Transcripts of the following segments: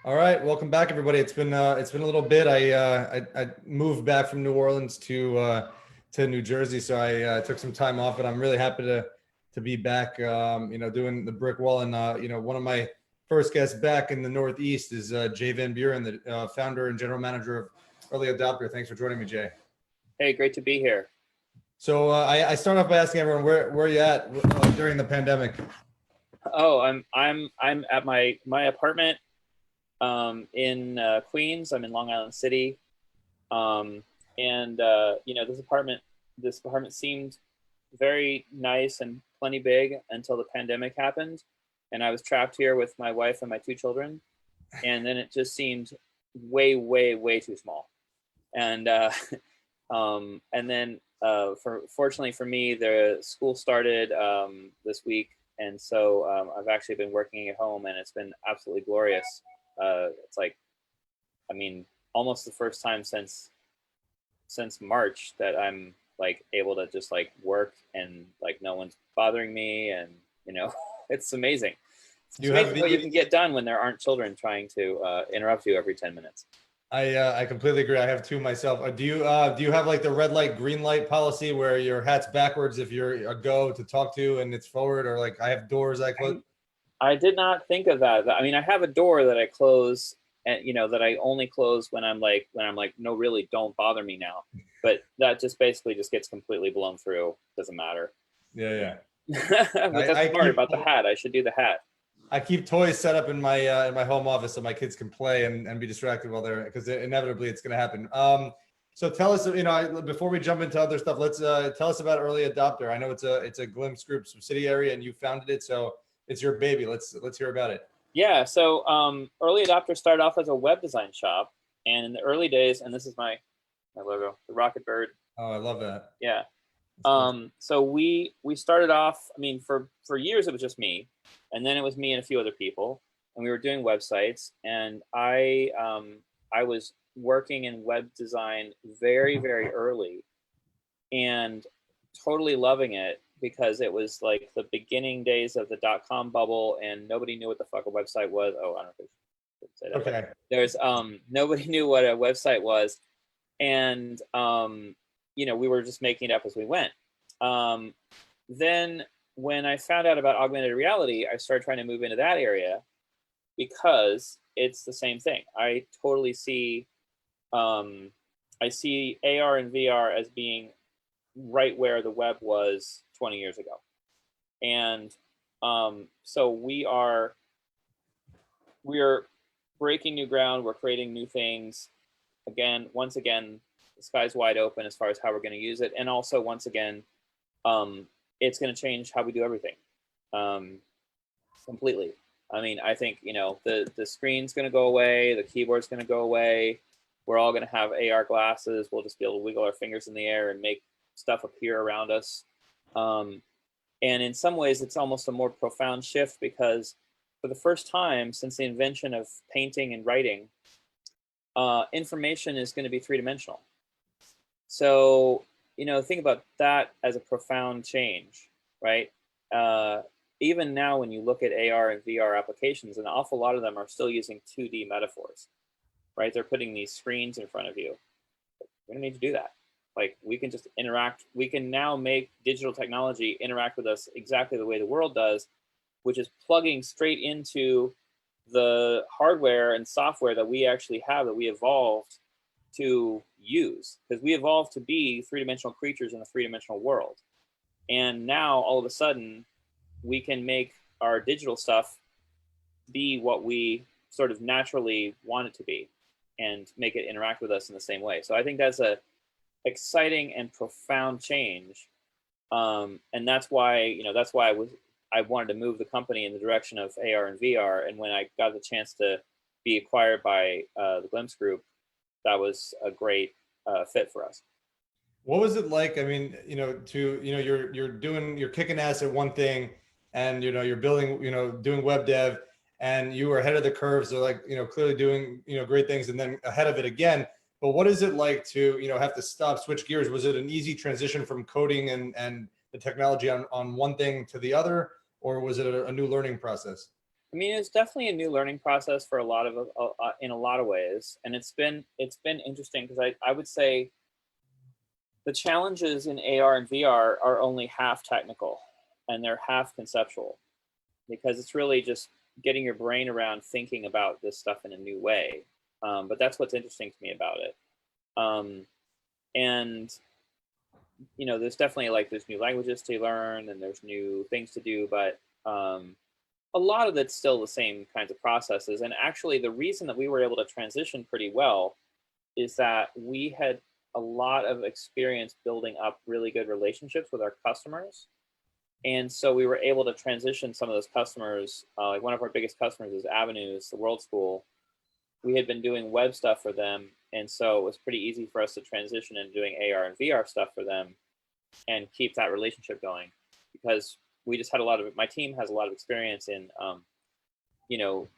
All right, welcome back, everybody. It's been a little bit. I moved back from New Orleans to New Jersey, so I took some time off, but I'm really happy to be back. Doing the brick wall, and one of my first guests back in the Northeast is Jay Van Buren, the founder and general manager of Early Adopter. Thanks for joining me, Jay. Hey, great to be here. So I start off by asking everyone where are you at during the pandemic? Oh, I'm at my apartment in Queens. I'm in Long Island City, this apartment seemed very nice and plenty big until the pandemic happened, and I was trapped here with my wife and my 2 children, and then it just seemed way too small, and fortunately for me, the school started this week, and so I've actually been working at home, and it's been absolutely glorious. It's like, almost the first time since March that I'm like able to just like work and like no one's bothering me, and it's amazing. It's amazing what you can get done when there aren't children trying to interrupt you every 10 minutes. I completely agree. I have 2 myself. Do you have like the red light, green light policy where your hat's backwards if you're a go to talk to and it's forward, or like I have doors I close? I did not think of that. I have a door that I close, and that I only close when I'm like, no, really, don't bother me now. But that just basically just gets completely blown through. Doesn't matter. Yeah. But that's smart about the hat. I should do the hat. I keep toys set up in my home office so my kids can play and be distracted while they're, because inevitably it's going to happen. So tell us, before we jump into other stuff, let's tell us about Early Adopter. I know it's a Glimpse Group subsidiary and you founded it, so it's your baby. Let's hear about it. Yeah. So Early Adopter started off as a web design shop, and in the early days, and this is my logo, the rocket bird. Oh, I love that. Yeah. So we started off, for years it was just me, and then it was me and a few other people, and we were doing websites, and I was working in web design very early and totally loving it, because it was like the beginning days of the .com bubble and nobody knew what the fuck a website was. Oh, I don't know if I should say that. Okay. There's nobody knew what a website was, and we were just making it up as we went. Then when I found out about augmented reality, I started trying to move into that area because it's the same thing. I totally see, I see AR and VR as being right where the web was 20 years ago. And so we are breaking new ground. We're creating new things. Once again, the sky's wide open as far as how we're going to use it. And also, once again, it's going to change how we do everything completely. I think, the screen's going to go away. The keyboard's going to go away. We're all going to have AR glasses. We'll just be able to wiggle our fingers in the air and make stuff appear around us. And in some ways, it's almost a more profound shift, because for the first time since the invention of painting and writing, information is going to be 3-dimensional. So, think about that as a profound change, right? Even now, when you look at AR and VR applications, an awful lot of them are still using 2D metaphors, right? They're putting these screens in front of you. We don't need to do that. Like, we can just interact. We can now make digital technology interact with us exactly the way the world does, which is plugging straight into the hardware and software that we actually have, that we evolved to use, because we evolved to be 3-dimensional creatures in a 3-dimensional world. And now all of a sudden we can make our digital stuff be what we sort of naturally want it to be and make it interact with us in the same way. So I think that's a exciting and profound change. And that's why, I wanted to move the company in the direction of AR and VR. And when I got the chance to be acquired by the Glimpse Group, that was a great fit for us. What was it like? You're kicking ass at one thing, and you're building, doing web dev, and you were ahead of the curve. So clearly doing, great things, and then ahead of it again. But what is it like to, have to switch gears? Was it an easy transition from coding and the technology on one thing to the other, or was it a new learning process? I mean, it's definitely a new learning process for a lot of in a lot of ways, and it's been interesting because I would say the challenges in AR and VR are only half technical, and they're half conceptual, because it's really just getting your brain around thinking about this stuff in a new way. But that's what's interesting to me about it. And you know, there's definitely like there's new languages to learn and there's new things to do, but a lot of it's still the same kinds of processes. And actually, the reason that we were able to transition pretty well is that we had a lot of experience building up really good relationships with our customers. And so we were able to transition some of those customers. Like one of our biggest customers is Avenues, the World School. We had been doing web stuff for them. And so it was pretty easy for us to transition into doing AR and VR stuff for them and keep that relationship going, because we just had a lot of, my team has a lot of experience in, you know,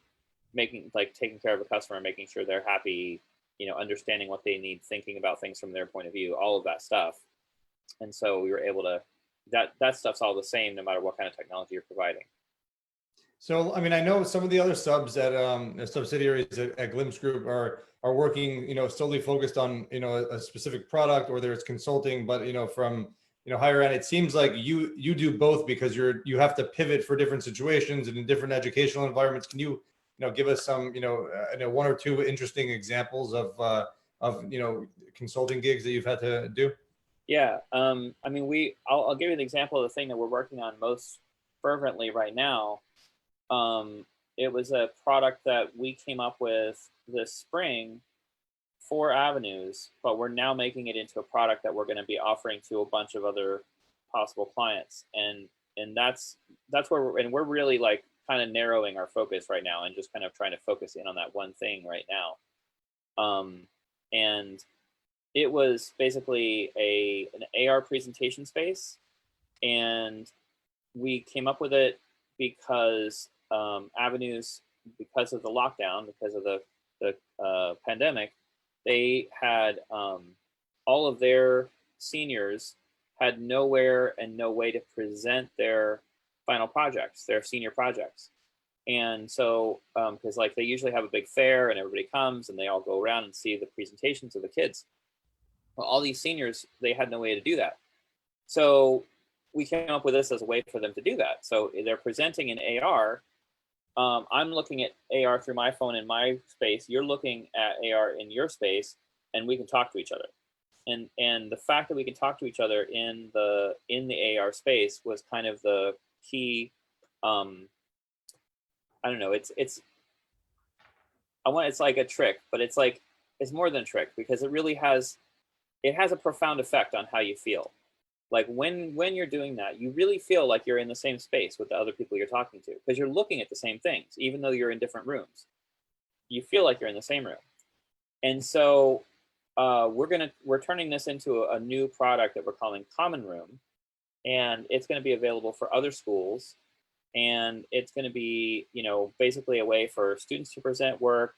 taking care of a customer, making sure they're happy, you know, understanding what they need, thinking about things from their point of view, all of that stuff. And so we were able to, that stuff's all the same no matter what kind of technology you're providing. So, I mean, I know some of the other subs at subsidiaries at Glimpse Group are working, you know, solely focused on, you know, a specific product, or there's consulting, but, you know, from, you know, higher end, it seems like you do both, because you have to pivot for different situations and in different educational environments. Can you know, give us some, you know, one or two interesting examples of, you know, consulting gigs that you've had to do? Yeah. I mean, I'll give you an example of the thing that we're working on most fervently right now. It was a product that we came up with this spring for Avenues, but we're now making it into a product that we're going to be offering to a bunch of other possible clients. And that's where we're really like kind of narrowing our focus right now and just kind of trying to focus in on that one thing right now. And it was basically an AR presentation space, and we came up with it because Avenues, because of the lockdown, because of the pandemic, they had all of their seniors had nowhere and no way to present their final projects, their senior projects. And so, because like they usually have a big fair and everybody comes and they all go around and see the presentations of the kids. Well, all these seniors, they had no way to do that. So we came up with this as a way for them to do that. So they're presenting in AR. I'm looking at AR through my phone in my space. You're looking at AR in your space, and we can talk to each other. And the fact that we can talk to each other in the AR space was kind of the key. I don't know. It's like a trick, but it's more than a trick, because it really has a profound effect on how you feel. Like when you're doing that, you really feel like you're in the same space with the other people you're talking to, because you're looking at the same things, even though you're in different rooms. You feel like you're in the same room. And so we're turning this into a new product that we're calling Common Room, and it's going to be available for other schools. And it's going to be, you know, basically a way for students to present work,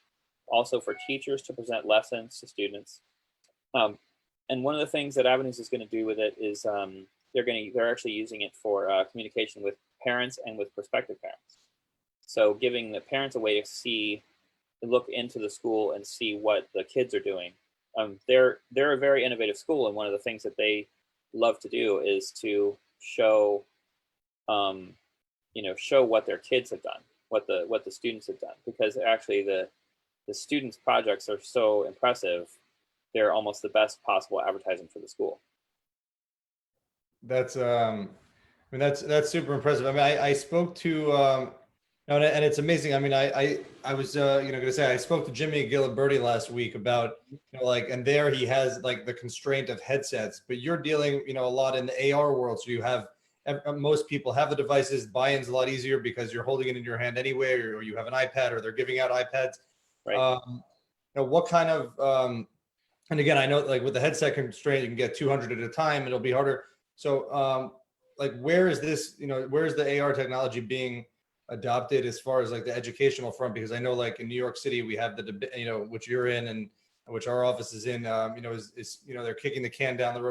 also for teachers to present lessons to students. And one of the things that Avenues is going to do with it is they're actually using it for communication with parents and with prospective parents. So giving the parents a way to look into the school and see what the kids are doing. They're a very innovative school, and one of the things that they love to do is to show what their kids have done, what the students have done, because actually the students' projects are so impressive. They're almost the best possible advertising for the school. That's I mean, that's super impressive. I mean, I spoke to and it's amazing. I mean, I was you know, gonna say I spoke to Jimmy Gilliberti last week about, you know, like, and there he has like the constraint of headsets, but you're dealing, you know, a lot in the AR world. So you have most people have the devices. Buy-in's a lot easier because you're holding it in your hand anyway, or you have an iPad, or they're giving out iPads. Right. You know, what kind of and again, I know like with the headset constraint, you can get 200 at a time. It'll be harder. So like, where is this, you know, where is the AR technology being adopted as far as like the educational front? Because I know like in New York City, we have you know, which you're in and which our office is in, you know, is, you know, they're kicking the can down the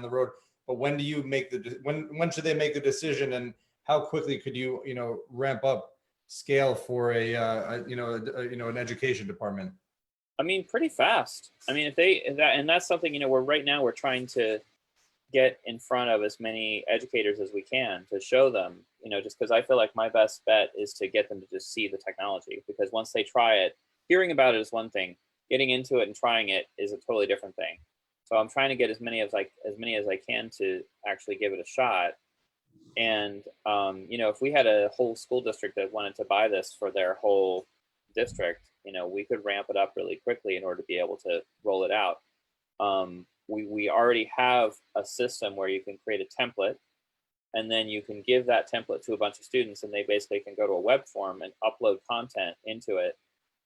road. But when do you make when should they make the decision, and how quickly could you, you know, ramp up scale for an education department? I mean, pretty fast. I mean, and that's something, we're right now we're trying to get in front of as many educators as we can to show them, just because I feel like my best bet is to get them to just see the technology, because once they try it, hearing about it is one thing, getting into it and trying it is a totally different thing. So I'm trying to get as many as I can to actually give it a shot. And if we had a whole school district that wanted to buy this for their whole district, we could ramp it up really quickly in order to be able to roll it out. We already have a system where you can create a template, and then you can give that template to a bunch of students, and they basically can go to a web form and upload content into it,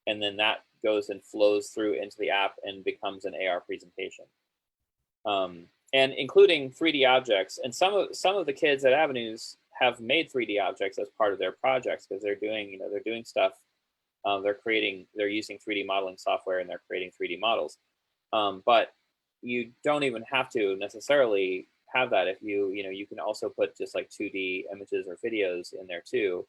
and then that goes and flows through into the app and becomes an AR presentation. And including 3D objects, and some of the kids at Avenues have made 3D objects as part of their projects, because they're doing stuff. They're using 3D modeling software, and they're creating 3D models. But you don't even have to necessarily have that. If you can also put just like 2D images or videos in there too.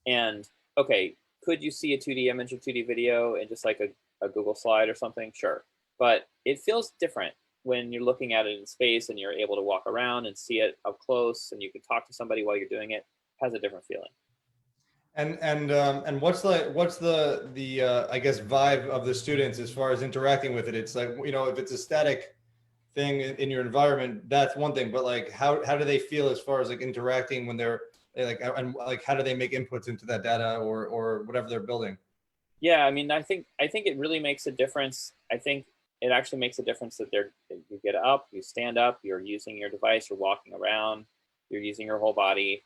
And okay, could you see a 2D image or 2D video in just like a Google slide or something? Sure. But it feels different when you're looking at it in space and you're able to walk around and see it up close, and you can talk to somebody while you're doing it. It has a different feeling. And what's the I guess vibe of the students as far as interacting with it? It's like, if it's a static thing in your environment, that's one thing, but like how do they feel as far as like interacting when they're like, and like how do they make inputs into that data or whatever they're building? Yeah, I mean, I think it really makes a difference. I think it actually makes a difference that you get up, you stand up, you're using your device, you're walking around, you're using your whole body.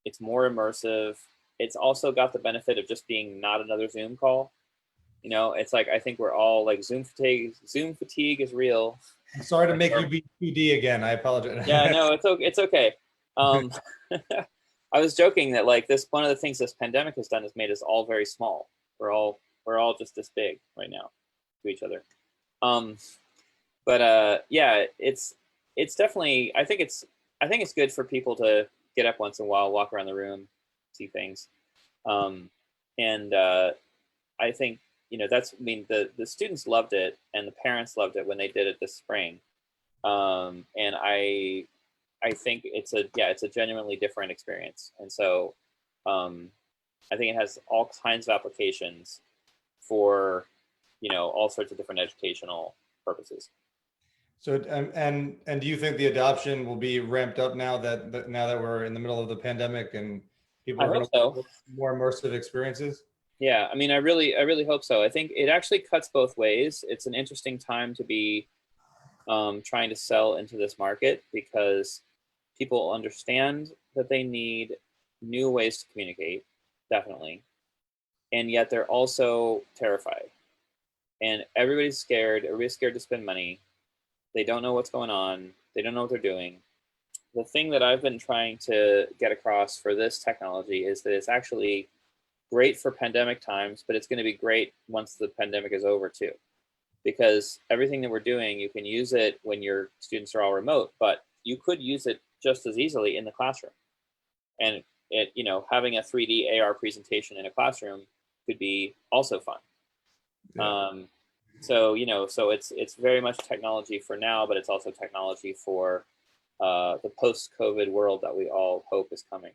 It's more immersive. It's also got the benefit of just being not another Zoom call. It's like, I think we're all like Zoom fatigue. Zoom fatigue is real. I'm sorry to make you be 2D again. I apologize. Yeah, no, it's okay. I was joking that like one of the things this pandemic has done is made us all very small. We're all just this big right now to each other. Yeah, it's definitely, I think it's good for people to get up once in a while, walk around the room, see things. I think, the students loved it, and the parents loved it when they did it this spring. And I think it's a genuinely different experience. And so I think it has all kinds of applications for, all sorts of different educational purposes. So, and do you think the adoption will be ramped up now that we're in the middle of the pandemic and people are going to so. more immersive experiences? Yeah, I mean, I really hope so. I think it actually cuts both ways. It's an interesting time to be trying to sell into this market, because people understand that they need new ways to communicate, definitely, and yet they're also terrified. And everybody's scared. Everybody's scared to spend money. They don't know what's going on. They don't know what they're doing. The thing that I've been trying to get across for this technology is that it's actually great for pandemic times, but it's going to be great once the pandemic is over too. Because everything that we're doing, you can use it when your students are all remote, but you could use it just as easily in the classroom. And having a 3D AR presentation in a classroom could be also fun. Yeah. So it's very much technology for now, but it's also technology for the post-COVID world that we all hope is coming.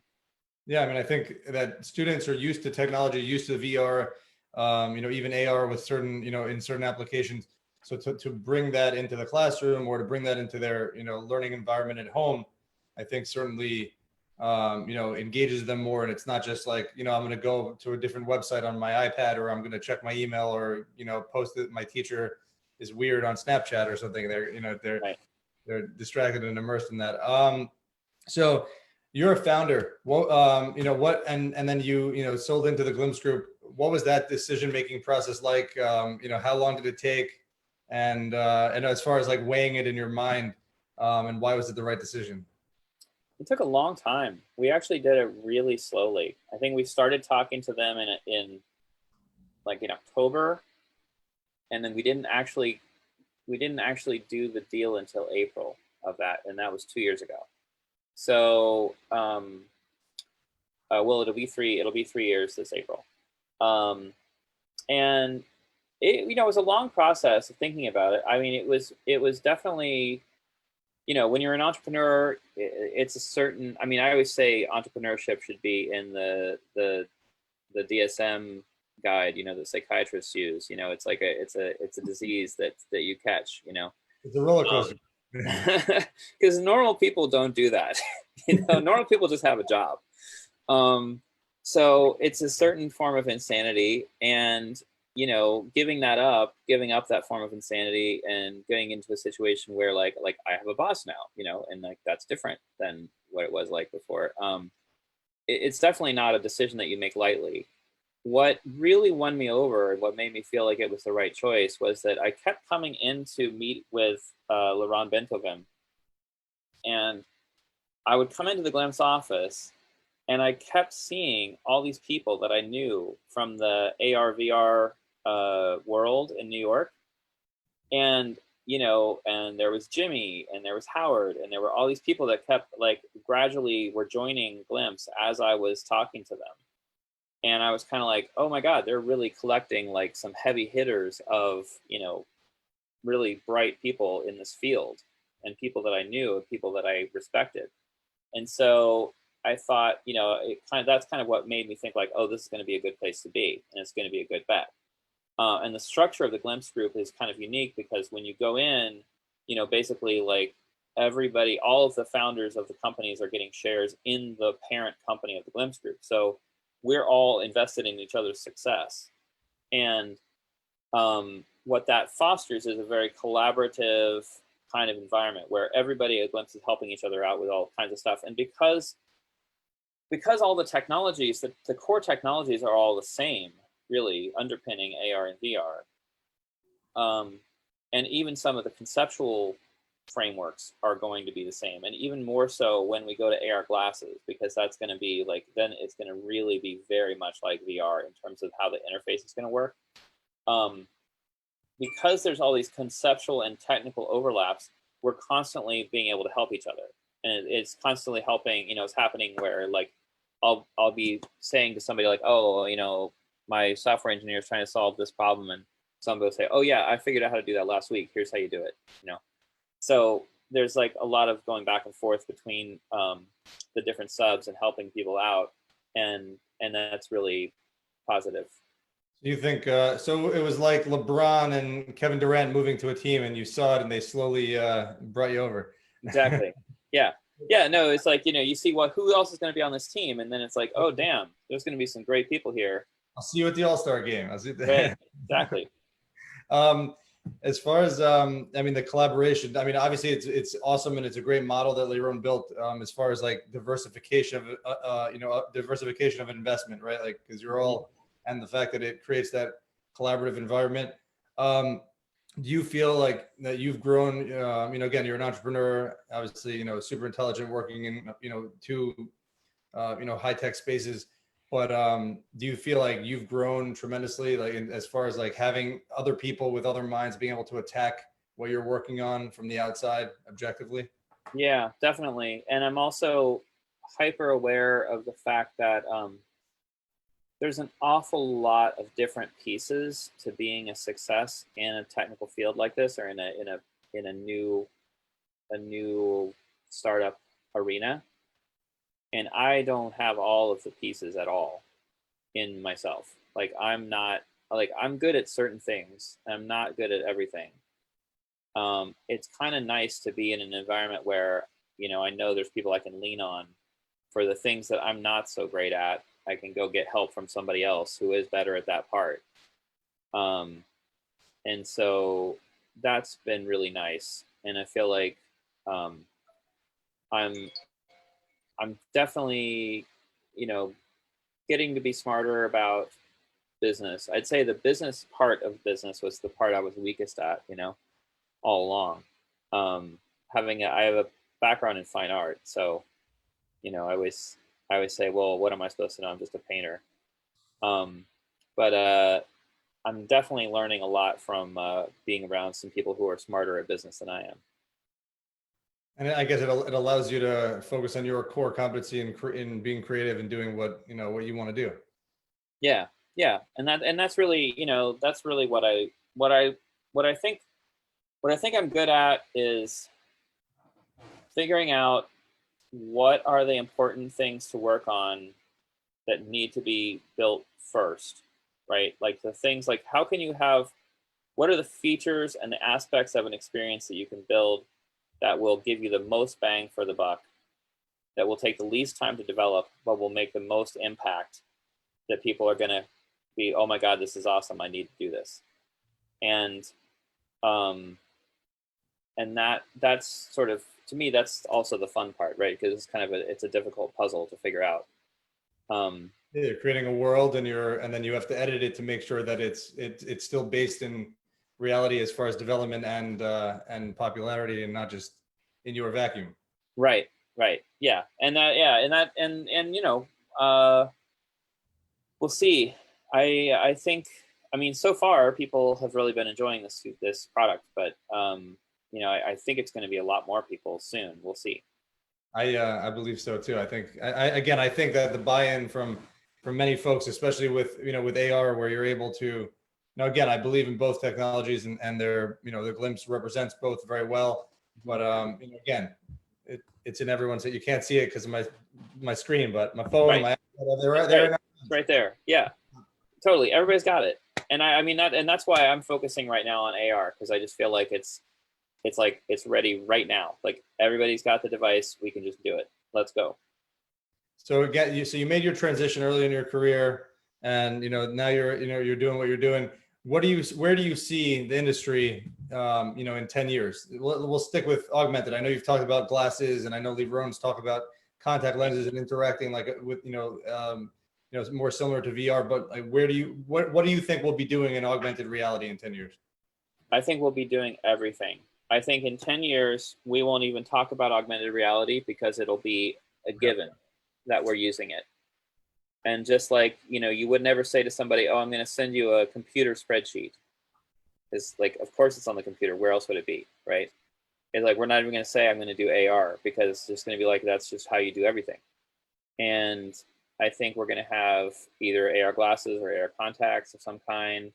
Yeah, I mean, I think that students are used to technology, used to VR, even AR with certain, in certain applications. So to bring that into the classroom or to bring that into their, learning environment at home, I think certainly, engages them more. And it's not just like, I'm going to go to a different website on my iPad, or I'm going to check my email, or, post that my teacher is weird on Snapchat or something. They're, right. They're distracted and immersed in that. So you're a founder. What, and then you sold into the Glimpse Group. What was that decision-making process like? How long did it take? And as far as like weighing it in your mind, and why was it the right decision? It took a long time. We actually did it really slowly. I think we started talking to them in October, and then we didn't actually do the deal until April of that, and that was 2 years ago. So well, it'll be 3 years this April. And it, it was a long process of thinking about it. I mean, it was definitely, when you're an entrepreneur, it's a certain, I mean, I always say entrepreneurship should be in the DSM guide, that psychiatrists use. It's like it's a disease that you catch. It's a roller coaster. Because normal people don't do that. Normal people just have a job. So it's a certain form of insanity, and giving up that form of insanity, and getting into a situation where like I have a boss now, and like that's different than what it was like before. It's definitely not a decision that you make lightly. What really won me over and what made me feel like it was the right choice was that I kept coming in to meet with Laurent Bentovim, and I would come into the Glimpse office, and I kept seeing all these people that I knew from the AR VR world in New York, and and there was Jimmy, and there was Howard, and there were all these people that kept like gradually were joining Glimpse as I was talking to them. And I was kind of like, oh my God, they're really collecting like some heavy hitters of, really bright people in this field, and people that I knew and people that I respected. And so I thought, that's kind of what made me think like, oh, this is going to be a good place to be, and it's going to be a good bet. And the structure of the Glimpse group is kind of unique because when you go in, basically like everybody, all of the founders of the companies are getting shares in the parent company of the Glimpse group. So we're all invested in each other's success. And what that fosters is a very collaborative kind of environment where everybody at Glimpse is helping each other out with all kinds of stuff. And because all the technologies, the core technologies are all the same, really underpinning AR and VR. And even some of the conceptual frameworks are going to be the same, and even more so when we go to AR glasses, because that's going to be like, then it's going to really be very much like VR in terms of how the interface is going to work. Because there's all these conceptual and technical overlaps, we're constantly being able to help each other, and it's constantly helping. It's happening where like I'll be saying to somebody like, oh, my software engineer is trying to solve this problem, and somebody will say, oh yeah, I figured out how to do that last week. Here's how you do it. So there's like a lot of going back and forth between the different subs and helping people out, and that's really positive. Do you think so? It was like LeBron and Kevin Durant moving to a team, and you saw it, and they slowly brought you over. Exactly. Yeah. No, it's like you see who else is going to be on this team, and then it's like, oh damn, there's going to be some great people here. I'll see you at the All-Star game. I'll see you right. Exactly. As far as I mean, the collaboration, I mean, obviously it's awesome, and it's a great model that Liron built as far as like diversification of diversification of investment, right? Like, because you're all, and the fact that it creates that collaborative environment. Do you feel like that you've grown, again, you're an entrepreneur, obviously, super intelligent, working in, two high-tech spaces, but do you feel like you've grown tremendously, like as far as like having other people with other minds being able to attack what you're working on from the outside objectively? Yeah, definitely. And I'm also hyper aware of the fact that there's an awful lot of different pieces to being a success in a technical field like this, or in a new startup arena. And I don't have all of the pieces at all in myself. Like I'm good at certain things. I'm not good at everything. It's kind of nice to be in an environment where, I know there's people I can lean on for the things that I'm not so great at. I can go get help from somebody else who is better at that part. And so that's been really nice. And I feel like I'm definitely, getting to be smarter about business. I'd say the business part of business was the part I was weakest at, all along. I have a background in fine art, so, I always say, well, what am I supposed to know? I'm just a painter. But I'm definitely learning a lot from being around some people who are smarter at business than I am. And I guess it allows you to focus on your core competency in being creative and doing what you want to do. Yeah, yeah, and that's really, that's really what I think I'm good at is figuring out what are the important things to work on that need to be built first, right? Like the things like how can you have, what are the features and the aspects of an experience that you can build that will give you the most bang for the buck, that will take the least time to develop, but will make the most impact, that people are going to be, oh my God, this is awesome, I need to do this. And that's sort of, to me, that's also the fun part, right? Because it's kind of it's a difficult puzzle to figure out. Yeah, you're creating a world, and then you have to edit it to make sure that it's still based in reality as far as development and popularity, and not just in your vacuum. Right, right, yeah, and that, yeah, and we'll see. I think, I mean, so far people have really been enjoying this product, but I think it's going to be a lot more people soon. We'll see. I believe so too. I think I think that the buy-in from many folks, especially with with AR, where you're able to again, I believe in both technologies, and their the glimpse represents both very well. But again, it's in everyone's, you can't see it because of my screen, but my phone, Right. my Right. It's right there. Yeah, totally. Everybody's got it, and I mean that, and that's why I'm focusing right now on AR, because I just feel like it's like it's ready right now. Like everybody's got the device. We can just do it. Let's go. So again, you made your transition early in your career, and now you're doing what you're doing. Where do you see the industry, in 10 years? We'll stick with augmented. I know you've talked about glasses, and I know Lee Rohn's talked about contact lenses and interacting like with more similar to VR. But like, what do you think we'll be doing in augmented reality in 10 years? I think we'll be doing everything. I think in 10 years, we won't even talk about augmented reality because it'll be a given that we're using it. And just like, you would never say to somebody, oh, I'm going to send you a computer spreadsheet. It's like, of course it's on the computer. Where else would it be, right? It's like, we're not even going to say I'm going to do AR, because it's just going to be like, that's just how you do everything. And I think we're going to have either AR glasses or AR contacts of some kind.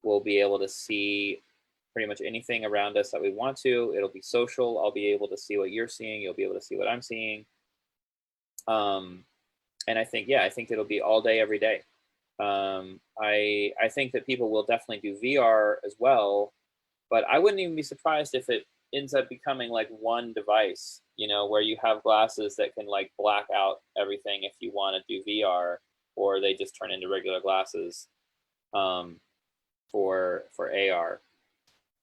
We'll be able to see pretty much anything around us that we want to. It'll be social. I'll be able to see what you're seeing. You'll be able to see what I'm seeing. And I think, I think it'll be all day, every day. I think that people will definitely do VR as well, but I wouldn't even be surprised if it ends up becoming like one device, where you have glasses that can like black out everything if you want to do VR, or they just turn into regular glasses for AR.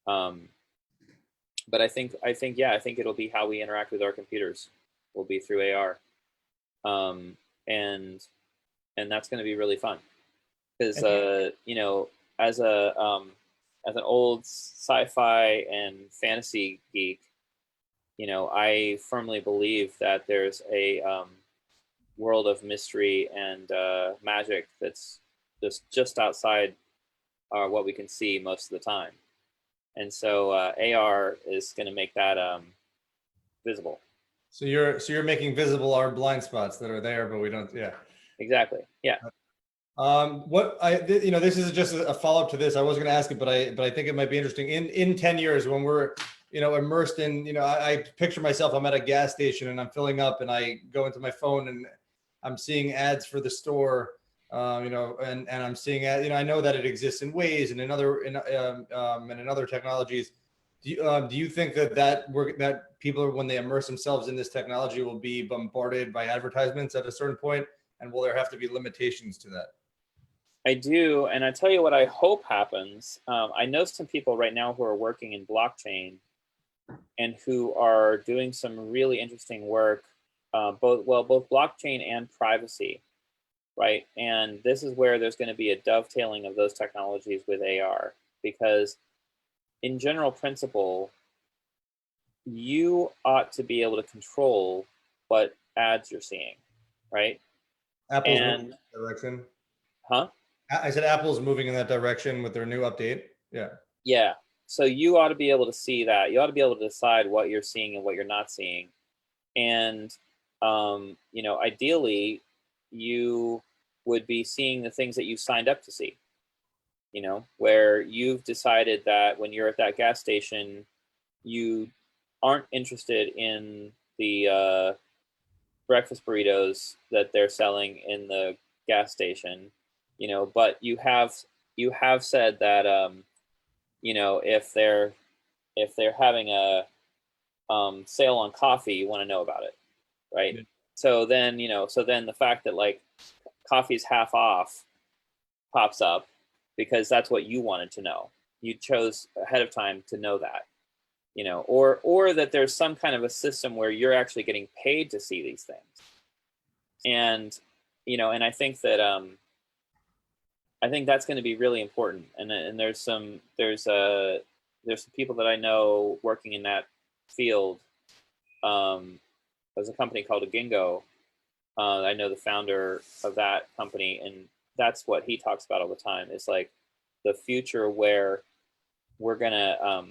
But I think it'll be how we interact with our computers will be through AR. And that's going to be really fun, because as an old sci-fi and fantasy geek, I firmly believe that there's a world of mystery and magic that's just outside what we can see most of the time. And so AR is going to make that visible. So you're making visible our blind spots that are there, but we don't. Yeah. Exactly. Yeah. This is just a follow up to this. I was going to ask it, but I think it might be interesting. In 10 years, when we're immersed in, I picture myself. I'm at a gas station and I'm filling up, and I go into my phone and I'm seeing ads for the store. And I'm seeing I know that it exists in Waze and in other technologies. Do you think that people, when they immerse themselves in this technology, will be bombarded by advertisements at a certain point, and will there have to be limitations to that? I do, and I tell you what I hope happens. I know some people right now who are working in blockchain and who are doing some really interesting work, both blockchain and privacy, right? And this is where there's going to be a dovetailing of those technologies with AR, because in general principle, you ought to be able to control what ads you're seeing, right? Apple's moving in that direction. Huh? I said Apple's moving in that direction with their new update. Yeah. Yeah. so you ought to be able to see that. You ought to be able to decide what you're seeing and what you're not seeing. And, you know, ideally, you would be seeing the things that you signed up to see, you know, where you've decided that when you're at that gas station, you aren't interested in the breakfast burritos that they're selling in the gas station, you know, but you have said that, you know, if they're having a sale on coffee, you want to know about it, right? Yeah. So then, you know, so then the fact that like coffee's half off pops up because that's what you wanted to know. You chose ahead of time to know that, you know, or that there's some kind of a system where you're actually getting paid to see these things. And, you know, and I think that that's going to be really important. And there's some people that I know working in that field. There's a company called Agingo. I know the founder of that company, and that's what he talks about all the time. It's like the future where we're gonna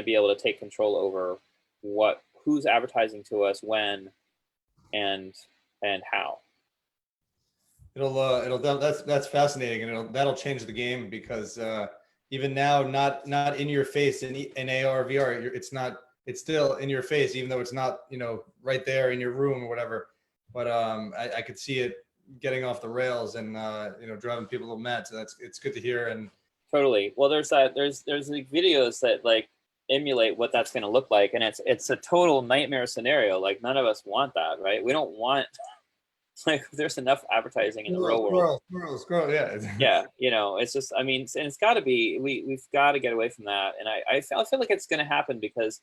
be able to take control over who's advertising to us, when, and how. That's fascinating, and that'll change the game, because even now, not in your face in AR VR, it's still in your face, even though it's not, you know, right there in your room or whatever. But I could see it getting off the rails and you know, driving people a little mad. So it's good to hear. And totally. Well, there's like videos that like emulate what that's going to look like, and it's a total nightmare scenario. Like none of us want that, right? We don't want, like, there's enough advertising in the real world. Squirrel, yeah. Yeah, you know, it's just, I mean, and it's got to be, we've got to get away from that. And I feel like it's going to happen, because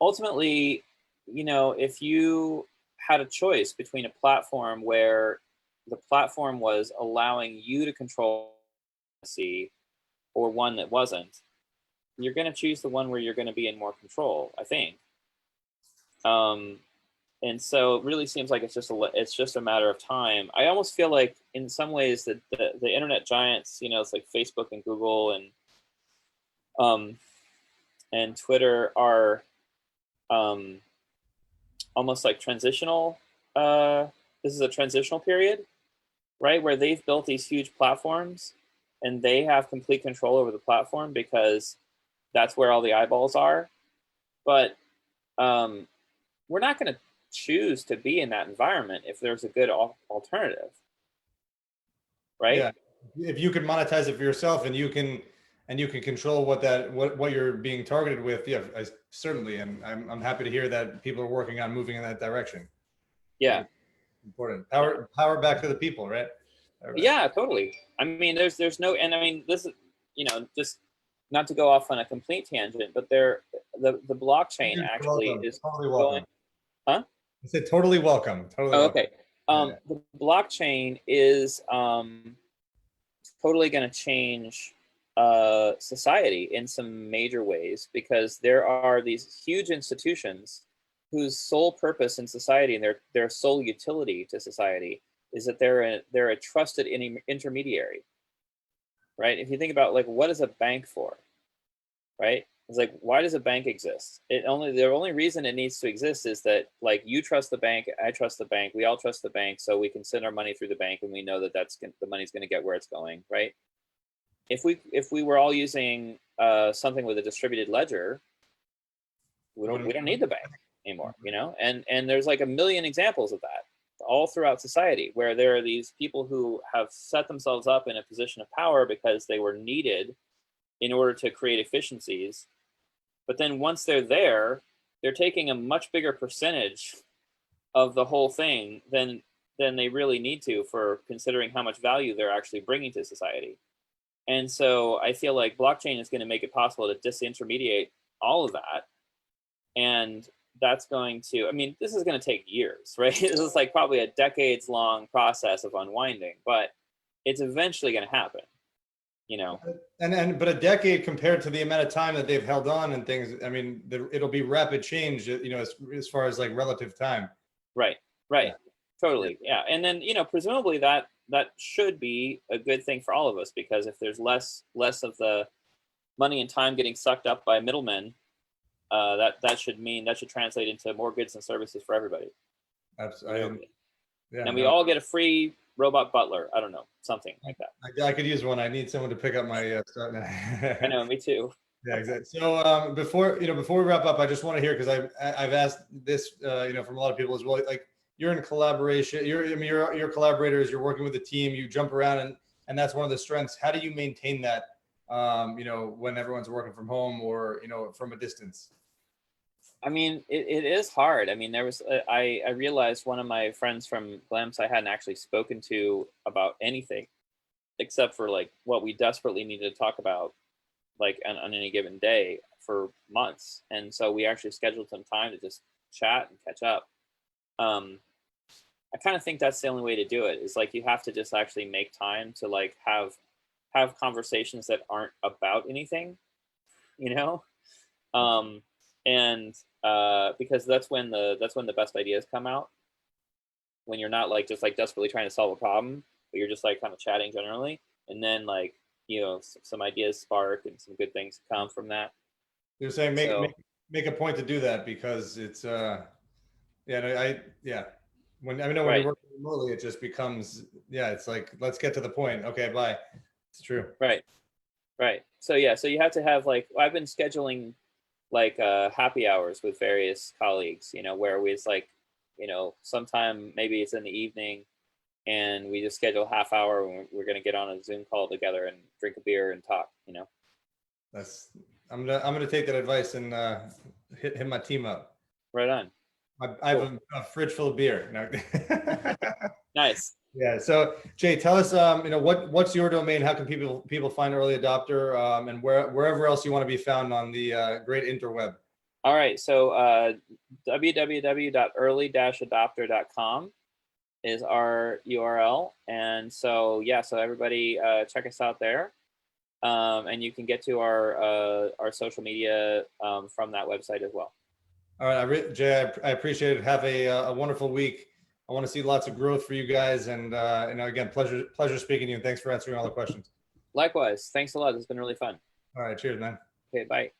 ultimately, you know, if you had a choice between a platform where the platform was allowing you to control or one that wasn't, you're going to choose the one where you're going to be in more control, I think. And so it really seems like it's just a matter of time. I almost feel like in some ways that the internet giants, you know, it's like Facebook and Google and Twitter are almost like transitional. This is a transitional period, right? Where they've built these huge platforms and they have complete control over the platform because that's where all the eyeballs are. But we're not going to choose to be in that environment if there's a good alternative, right? Yeah, if you can monetize it for yourself, and you can control what you're being targeted with, yeah, certainly. And I'm happy to hear that people are working on moving in that direction. Yeah, important. Power back to the people, right? Yeah, totally. I mean, there's no, and I mean, this is, you know, just not to go off on a complete tangent, but the blockchain actually is totally welcome. Huh? I said totally welcome. Totally. Oh, okay. The blockchain is totally going to change society in some major ways, because there are these huge institutions whose sole purpose in society and their sole utility to society is that they're a trusted intermediary, right? If you think about, like, what is a bank for, right? It's like, why does a bank exist? The only reason it needs to exist is that, like, you trust the bank, I trust the bank, we all trust the bank, so we can send our money through the bank, and we know that the money's going to get where it's going, right? If we were all using something with a distributed ledger, we don't need the bank anymore, you know. And there's like a million examples of that all throughout society, where there are these people who have set themselves up in a position of power because they were needed in order to create efficiencies. But then once they're there, they're taking a much bigger percentage of the whole thing than they really need to, for considering how much value they're actually bringing to society. And so I feel like blockchain is going to make it possible to disintermediate all of that. And that's going to, I mean, this is going to take years, right? This is like probably a decades long process of unwinding, but it's eventually going to happen, you know. But a decade compared to the amount of time that they've held on and things, I mean, it'll be rapid change, you know, as far as like relative time. Right. Yeah. Totally. Yeah. And then, you know, presumably that should be a good thing for all of us, because if there's less of the money and time getting sucked up by middlemen, that should translate into more goods and services for everybody. Absolutely. Yeah, and we all get a free robot butler. I don't know, something like that. I could use one. I need someone to pick up my stuff now. I know, me too. Yeah, exactly. So before we wrap up, I just want to hear, because I've asked this from a lot of people as well. Like, you're in collaboration. You're collaborators. You're working with a team. You jump around, and that's one of the strengths. How do you maintain that? When everyone's working from home or from a distance. I mean, it is hard. I mean, I realized one of my friends from GLAMS I hadn't actually spoken to about anything except for like what we desperately needed to talk about, like on any given day for months. And so we actually scheduled some time to just chat and catch up. I kind of think that's the only way to do it, is like you have to just actually make time to like have conversations that aren't about anything, because that's when the best ideas come out, when you're not like just like desperately trying to solve a problem, but you're just like kind of chatting generally, and then like some ideas spark and some good things come from that. You're saying make a point to do that, because it's when when you're working remotely, it just becomes it's like, let's get to the point. Okay, bye. It's true. Right. So you have to have, like, I've been scheduling like happy hours with various colleagues, where it's like, sometime maybe it's in the evening, and we just schedule a half hour when we're going to get on a Zoom call together and drink a beer and talk. I'm gonna take that advice and hit my team up. Right on. I have a fridge full of beer. No. Nice. Yeah. So Jay, tell us, what's your domain? How can people find Early Adopter, and wherever else you want to be found on the great interweb? All right. So www.early-adopter.com is our URL, and so so everybody check us out there, and you can get to our social media from that website as well. All right, Jay, I appreciate it. Have a wonderful week. I want to see lots of growth for you guys. And again, pleasure speaking to you. And thanks for answering all the questions. Likewise. Thanks a lot. It's been really fun. All right. Cheers, man. Okay. Bye.